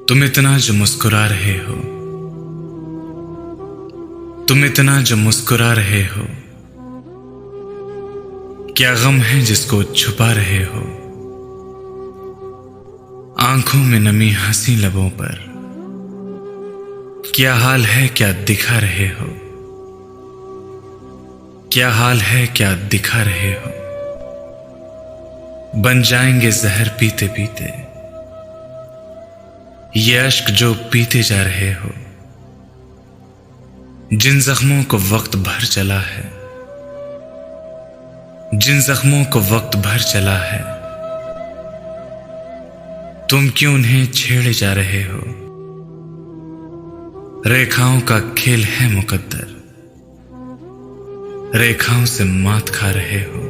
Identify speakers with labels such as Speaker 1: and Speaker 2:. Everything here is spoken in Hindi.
Speaker 1: तुम इतना जो मुस्कुरा रहे हो, तुम इतना जो मुस्कुरा रहे हो, क्या गम है जिसको छुपा रहे हो। आंखों में नमी हंसी लबों पर, क्या हाल है क्या दिखा रहे हो। क्या हाल है क्या दिखा रहे हो। बन जाएंगे जहर पीते पीते ये अश्क जो पीते जा रहे हो। जिन जख्मों को वक्त भर चला है, जिन जख्मों को वक्त भर चला है, तुम क्यों उन्हें छेड़े जा रहे हो। रेखाओं का खेल है मुकद्दर, रेखाओं से मात खा रहे हो।